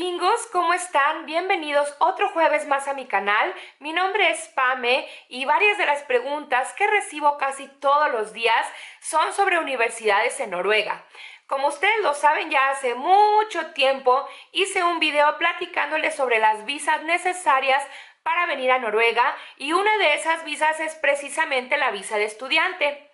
vikingos, ¿cómo están? Bienvenidos otro jueves más a mi canal. Mi nombre es Pame y varias de las preguntas que recibo casi todos los días son sobre universidades en Noruega. Como ustedes lo saben, ya hace mucho tiempo hice un video platicándoles sobre las visas necesarias para venir a Noruega y una de esas visas es precisamente la visa de estudiante.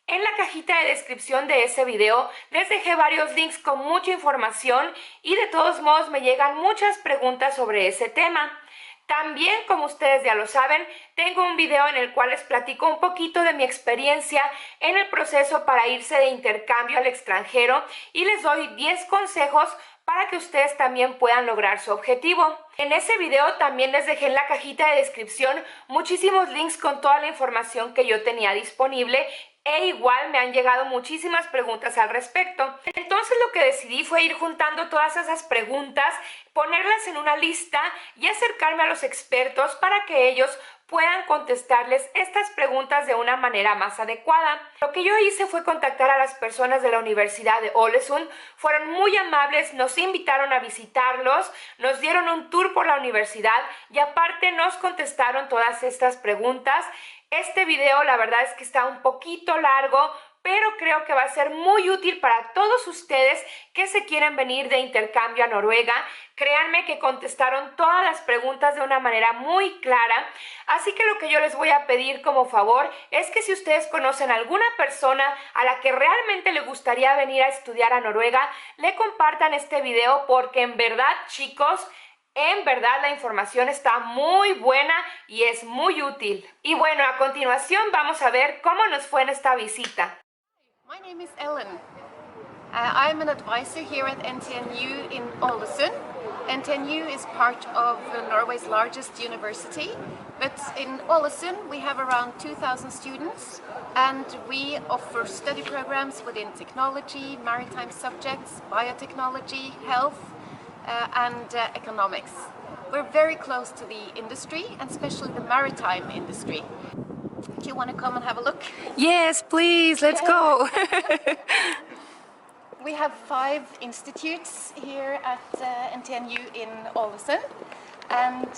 En la cajita de descripción de ese video les dejé varios links con mucha información y de todos modos me llegan muchas preguntas sobre ese tema. También, como ustedes ya lo saben, tengo un video en el cual les platico un poquito de mi experiencia en el proceso para irse de intercambio al extranjero y les doy 10 consejos para que ustedes también puedan lograr su objetivo. En ese video también les dejé en la cajita de descripción muchísimos links con toda la información que yo tenía disponible e igual me han llegado muchísimas preguntas al respecto. Entonces lo que decidí fue ir juntando todas esas preguntas, ponerlas en una lista y acercarme a los expertos para que ellos puedan contestarles estas preguntas de una manera más adecuada. Lo que yo hice fue contactar a las personas de la Universidad de Ålesund, fueron muy amables, nos invitaron a visitarlos, nos dieron un tour por la universidad y aparte nos contestaron todas estas preguntas. Este video la verdad es que está un poquito largo, pero creo que va a ser muy útil para todos ustedes que se quieren venir de intercambio a Noruega. Créanme que contestaron todas las preguntas de una manera muy clara, así que lo que yo les voy a pedir como favor es que si ustedes conocen a alguna persona a la que realmente le gustaría venir a estudiar a Noruega, le compartan este video porque en verdad, chicos, en verdad la información está muy buena y es muy útil. Y bueno, a continuación vamos a ver cómo nos fue en esta visita. My name is Ellen. I'm an advisor here at NTNU in Ålesund. NTNU is part of Norway's largest university, but in Ålesund we have around 2,000 students and we offer study programs within technology, maritime subjects, biotechnology, health, and economics. We're very close to the industry, and especially the maritime industry. Do you want to come and have a look? Yes, please, let's go. We have 5 institutes here at NTNU in Ålesund, and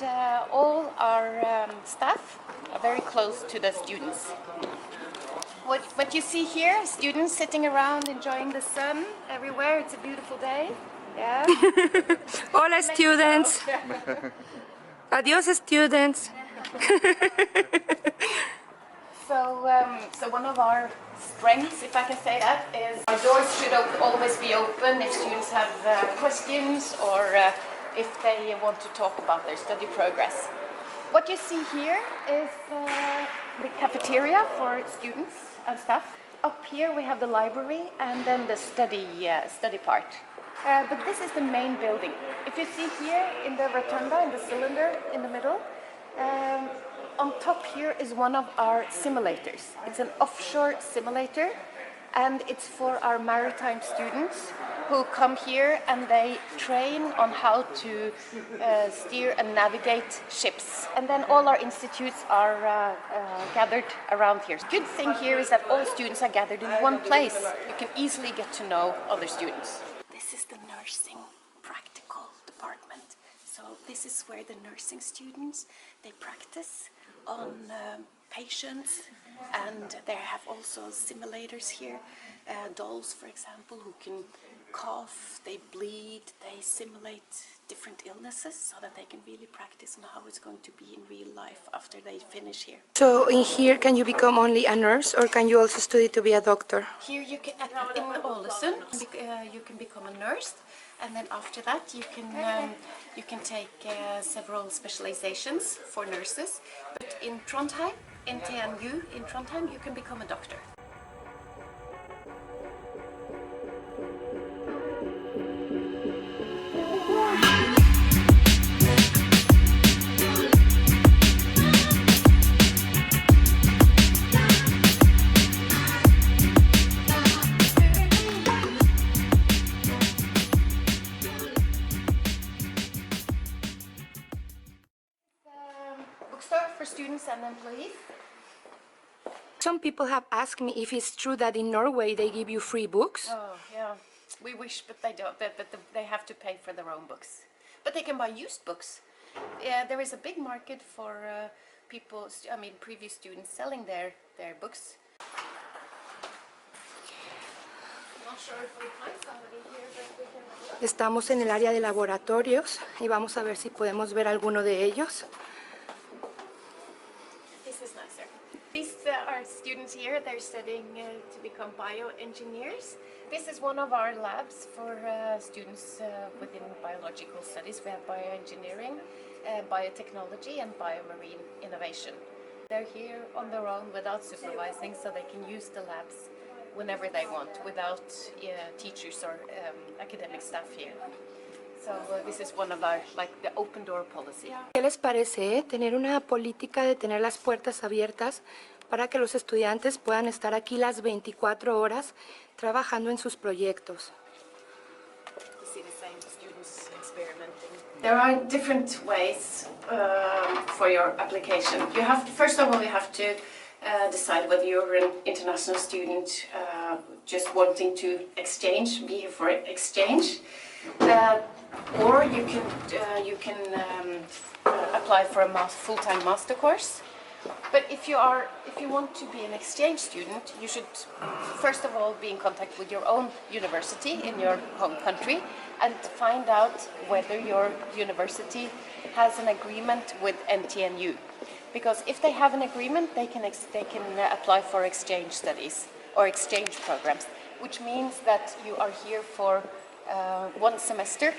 all our staff are very close to the students. What you see here, students sitting around enjoying the sun everywhere. It's a beautiful day. Yeah. Hola, students. Adios, students. So one of our strengths, if I can say that, is our doors should always be open if students have questions or if they want to talk about their study progress. What you see here is the cafeteria for students and staff. Up here we have the library and then the study part. But this is the main building. If you see here in the rotunda, in the cylinder in the middle, on top here is one of our simulators. It's an offshore simulator and it's for our maritime students who come here and they train on how to steer and navigate ships. And then all our institutes are gathered around here. The good thing here is that all students are gathered in one place. You can easily get to know other students. This is the nursing practical department. So this is where the nursing students, they practice on patients, and they have also simulators here, dolls for example who can cough, they bleed, they simulate different illnesses so that they can really practice on how it's going to be in real life after they finish here. So in here can you become only a nurse or can you also study to be a doctor? Here you can, in Ålesund, you can become a nurse, and then after that you can take several specializations for nurses. But in Trondheim, NTNU in Trondheim, you can become a doctor. Bookstore for students and employees. Some people have asked me if it's true that in Norway they give you free books. Oh, yeah. We wish, but they don't. But they have to pay for their own books. But they can buy used books. There is a big market for people, previous students selling their books. Not sure if we find somebody here, but we can... Estamos en el área de laboratorios y vamos a ver si podemos ver alguno de ellos. This is nicer. These are students here. They're studying to become bioengineers. This is one of our labs for students within biological studies. We have bioengineering, biotechnology and biomarine innovation. They're here on their own without supervising, so they can use the labs whenever they want without teachers or academic staff here. So this is one of our, the open door policy. ¿Qué les parece tener una política de tener las puertas abiertas para que los estudiantes puedan estar aquí las 24 horas trabajando en sus proyectos? You see the same students experimenting. There are different ways for your application. First of all, you have to decide whether you're an international student just wanting to be here for exchange, or you can apply for a full-time master course. But if you want to be an exchange student, you should first of all be in contact with your own university in your home country and find out whether your university has an agreement with NTNU. Because if they have an agreement, they can apply for exchange studies or exchange programs, which means that you are here for 1 semester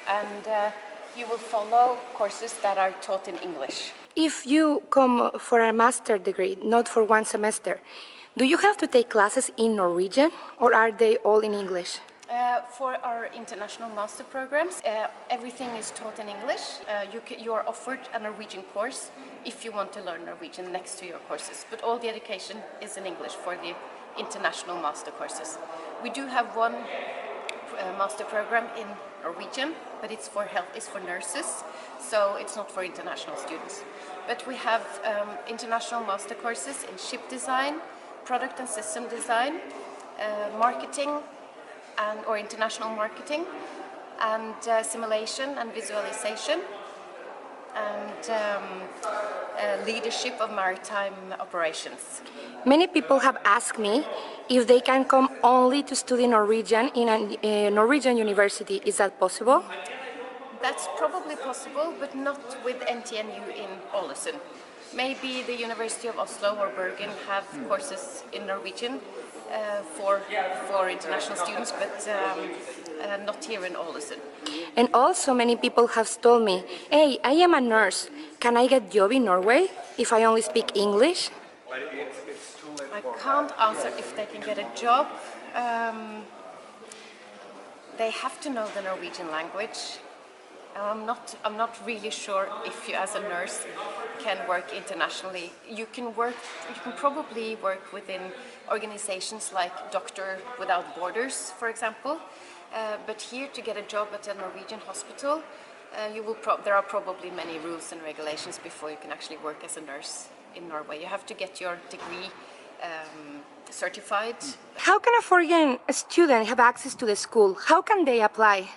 and you will follow courses that are taught in English. If you come for a master degree, not for 1 semester, do you have to take classes in Norwegian or are they all in English? For our international master programs, everything is taught in English. You are offered a Norwegian course if you want to learn Norwegian next to your courses, but all the education is in English for the international master courses. We do have one master program in Norwegian, but it's for nurses, so it's not for international students. But we have international master courses in ship design, product and system design, marketing, or international marketing, and simulation and visualization, and leadership of maritime operations. Many people have asked me if they can come only to study Norwegian in a Norwegian university. Is that possible? That's probably possible, but not with NTNU in Ålesund. Maybe the University of Oslo or Bergen have courses in Norwegian for international students, but not here in Ålesund. And also many people have told me, hey, I am a nurse. Can I get a job in Norway if I only speak English? I can't answer if they can get a job. They have to know the Norwegian language. I'm not really sure if you as a nurse can work internationally. You can probably work within organizations like Doctor Without Borders, for example. But here, to get a job at a Norwegian hospital, there are probably many rules and regulations before you can actually work as a nurse in Norway. You have to get your degree certified. How can a foreign student have access to the school? How can they apply?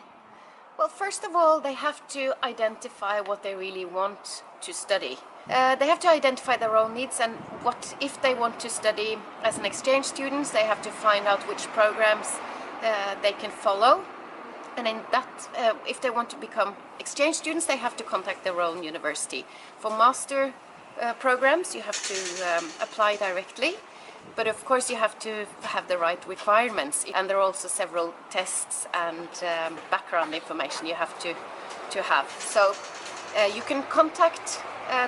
Well, first of all, they have to identify what they really want to study. They have to identify their own needs, and if they want to study as an exchange student, they have to find out which programs they can follow. And in that, if they want to become exchange students, they have to contact their own university. For master programs, you have to apply directly. But of course you have to have the right requirements, and there are also several tests and background information you have to have. So you can contact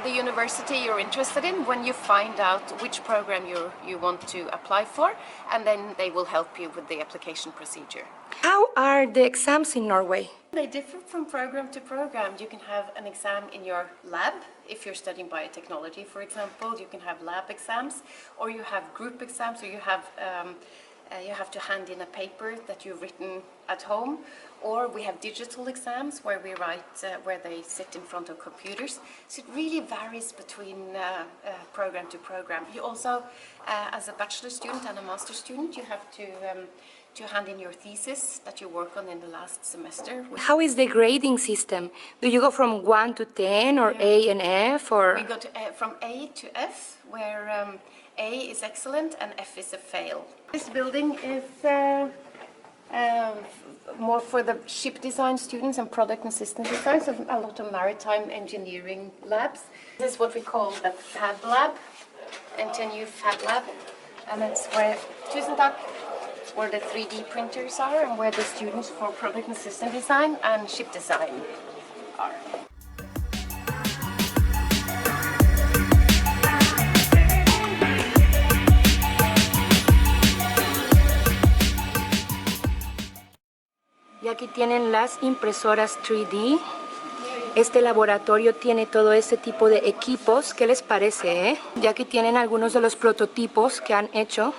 the university you're interested in when you find out which program you want to apply for, and then they will help you with the application procedure. How are the exams in Norway? They differ from program to program. You can have an exam in your lab. If you're studying biotechnology, for example, you can have lab exams, or you have group exams, or you have to hand in a paper that you've written at home, or we have digital exams where we write, where they sit in front of computers. So it really varies between program to program. You also, as a bachelor student and a master student, you have to hand in your thesis that you work on in the last semester. How is the grading system? Do you go from 1 to 10 or A and F, or? We go to, from A to F, where A is excellent and F is a fail. This building is more for the ship design students and product and system design, so a lot of maritime engineering labs. This is what we call the Fab Lab, NTNU Fab Lab, and it's where, tusen takk, where the 3D printers are and where the students for product and system design and ship design are. Y aquí tienen las impresoras 3D. Este laboratorio tiene todo este tipo de equipos. ¿Qué les parece, Y aquí tienen algunos de los prototipos que han hecho.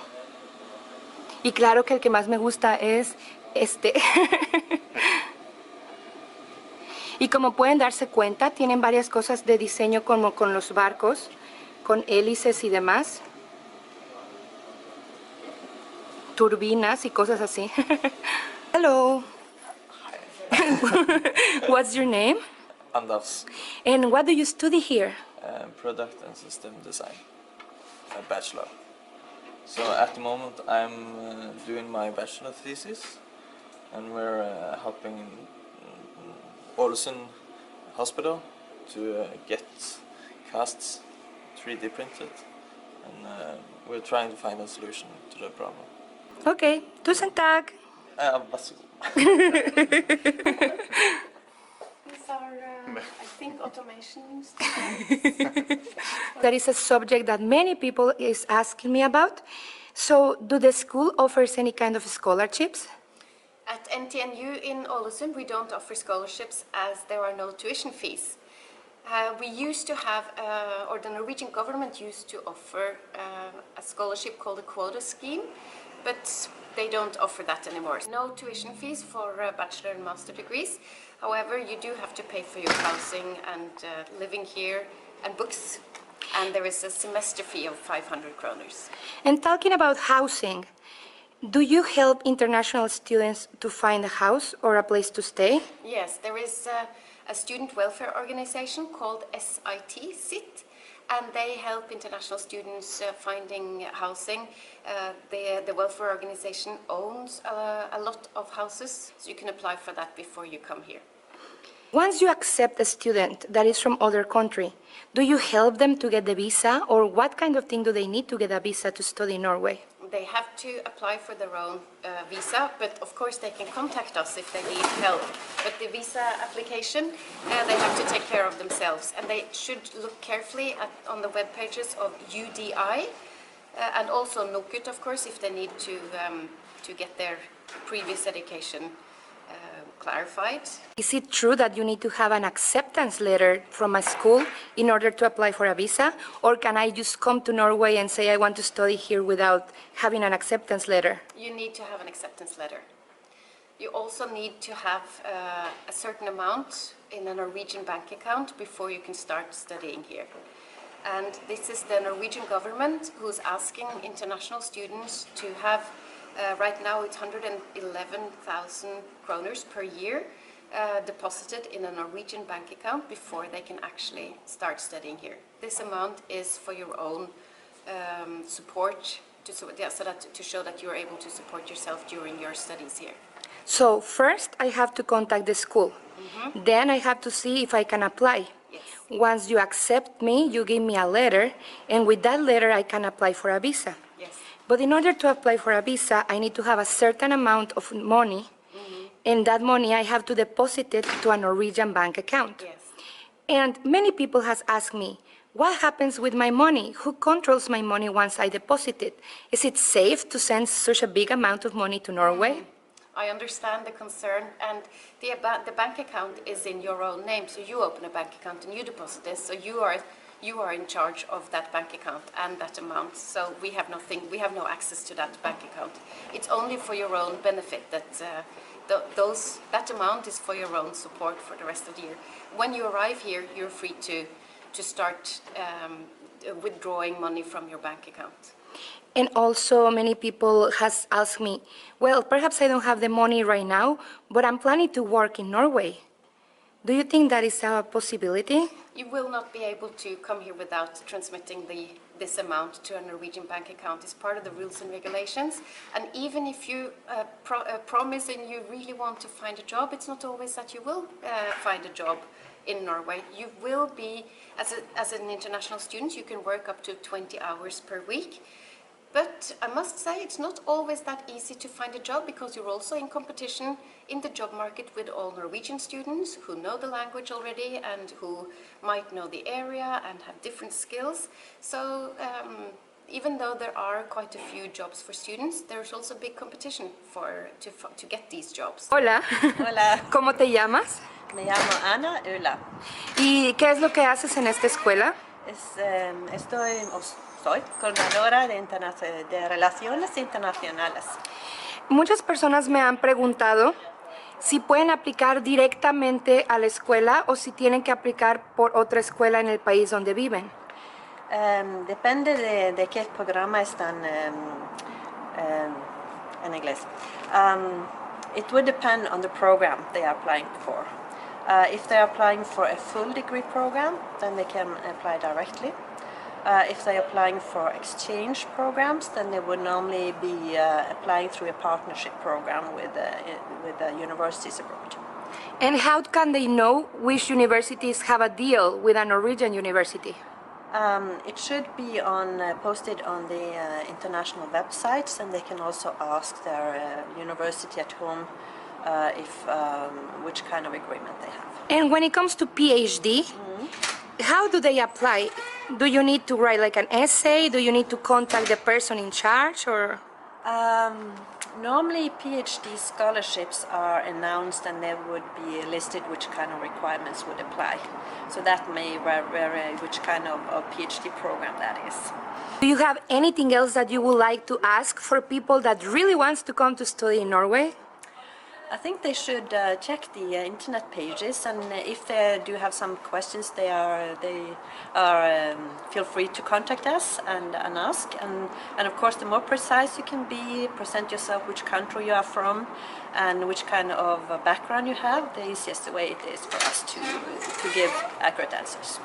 Y claro que el que más me gusta es este. Y como pueden darse cuenta, tienen varias cosas de diseño como con los barcos, con hélices y demás. Turbinas y cosas así. Hello. What's your name? Anders, And what do you study here? product and system design, a bachelor. So at the moment I'm doing my bachelor thesis, and we're helping Ålesund hospital to get casts 3D printed, and we're trying to find a solution to the problem. Okay, tusen tack. Varsågod. These are, I think, automations. That is a subject that many people is asking me about. So, do the school offers any kind of scholarships? At NTNU in Ålesund, we don't offer scholarships as there are no tuition fees. We used to have, or the Norwegian government used to offer a scholarship called a quota scheme, but they don't offer that anymore. No tuition fees for bachelor and master degrees. However, you do have to pay for your housing and living here and books. And there is a semester fee of 500 kroners. And talking about housing, do you help international students to find a house or a place to stay? Yes, there is a student welfare organization called SIT, and they help international students finding housing. The welfare organization owns a lot of houses, so you can apply for that before you come here. Once you accept a student that is from other country, do you help them to get the visa, or what kind of thing do they need to get a visa to study in Norway? They have to apply for their own visa, but of course they can contact us if they need help. But the visa application, they have to take care of themselves, and they should look carefully on the web pages of UDI and also NOKUT, of course, if they need to get their previous education clarified. Is it true that you need to have an acceptance letter from a school in order to apply for a visa? Or can I just come to Norway and say I want to study here without having an acceptance letter? You need to have an acceptance letter. You also need to have a certain amount in a Norwegian bank account before you can start studying here. And this is the Norwegian government who's asking international students to have right now it's 111,000 kroners per year deposited in a Norwegian bank account before they can actually start studying here. This amount is for your own support, to show that you're able to support yourself during your studies here. So first I have to contact the school. Mm-hmm. Then I have to see if I can apply. Yes. Once you accept me, you give me a letter, and with that letter I can apply for a visa. Yes. But in order to apply for a visa, I need to have a certain amount of money, mm-hmm. and that money I have to deposit it to a Norwegian bank account. Yes. And many people has asked me, what happens with my money? Who controls my money once I deposit it? Is it safe to send such a big amount of money to Norway? Mm-hmm. I understand the concern, and the bank account is in your own name, so you open a bank account and you deposit this, so you are in charge of that bank account and that amount. So we have no access to that bank account. It's only for your own benefit that that amount is for your own support for the rest of the year. When you arrive here, you're free to start withdrawing money from your bank account. And also many people has asked me, well, perhaps I don't have the money right now, but I'm planning to work in Norway. Do you think that is a possibility? You will not be able to come here without transmitting this amount to a Norwegian bank account. It's part of the rules and regulations. And even if you promise and you really want to find a job, it's not always that you will find a job in Norway. You will be, as an international student, you can work up to 20 hours per week. But I must say it's not always that easy to find a job because you're also in competition in the job market with all Norwegian students who know the language already and who might know the area and have different skills. So even though there are quite a few jobs for students, there's also big competition to get these jobs. Hola. Hola, ¿Cómo te llamas? me llamo Ana Ula. ¿Y qué es lo que haces en esta escuela? Soy coordinadora de relaciones internacionales. Muchas personas me han preguntado si pueden aplicar directamente a la escuela o si tienen que aplicar por otra escuela en el país donde viven. Depende de qué programa están en inglés. It would depend on the program they are applying for. If they are applying for a full degree program, then they can apply directly. If they're applying for exchange programs, then they would normally be applying through a partnership program with universities abroad. And how can they know which universities have a deal with a Norwegian university? It should be posted on the international websites, and they can also ask their university at home which kind of agreement they have. And when it comes to PhD, how do they apply? Do you need to write like an essay? Do you need to contact the person in charge, or? Normally PhD scholarships are announced and there would be listed which kind of requirements would apply. So that may vary which kind of PhD program that is. Do you have anything else that you would like to ask for people that really wants to come to study in Norway? I think they should check the internet pages, and if they do have some questions, they are feel free to contact us and ask. And of course, the more precise you can be, present yourself, which country you are from, and which kind of background you have, the easiest way it is for us to give accurate answers.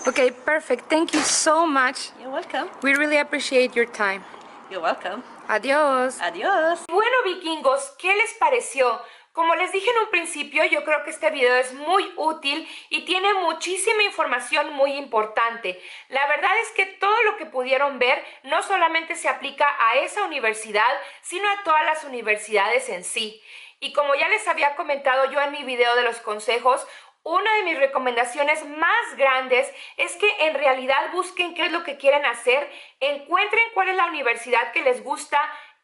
Okay, perfect. Thank you so much. You're welcome. We really appreciate your time. You're welcome. Adiós. Adiós. Bueno, vikingos, ¿qué les pareció? Como les dije en un principio, yo creo que este video es muy útil y tiene muchísima información muy importante. La verdad es que todo lo que pudieron ver no solamente se aplica a esa universidad, sino a todas las universidades en sí. Y como ya les había comentado yo en mi video de los consejos, una de mis recomendaciones más grandes es que en realidad busquen qué es lo que quieren hacer, encuentren cuál es la universidad que les gusta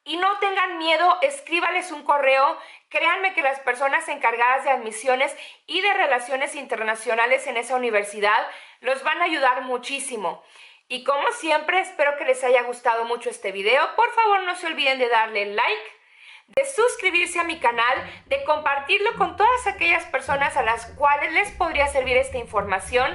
y no tengan miedo, escríbales un correo. Créanme que las personas encargadas de admisiones y de relaciones internacionales en esa universidad los van a ayudar muchísimo. Y como siempre, espero que les haya gustado mucho este video. Por favor, no se olviden de darle like, de suscribirse a mi canal, de compartirlo con todas aquellas personas a las cuales les podría servir esta información,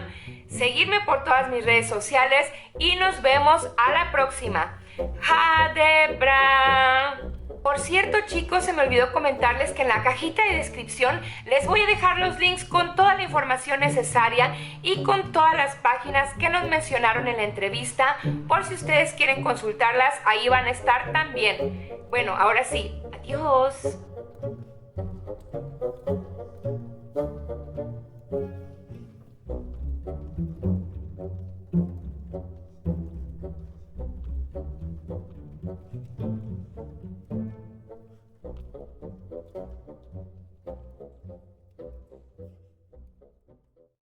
seguirme por todas mis redes sociales y nos vemos a la próxima. Ha det bra. Por cierto, chicos, se me olvidó comentarles que en la cajita de descripción les voy a dejar los links con toda la información necesaria y con todas las páginas que nos mencionaron en la entrevista. Por si ustedes quieren consultarlas, ahí van a estar también. Bueno, ahora sí, adiós.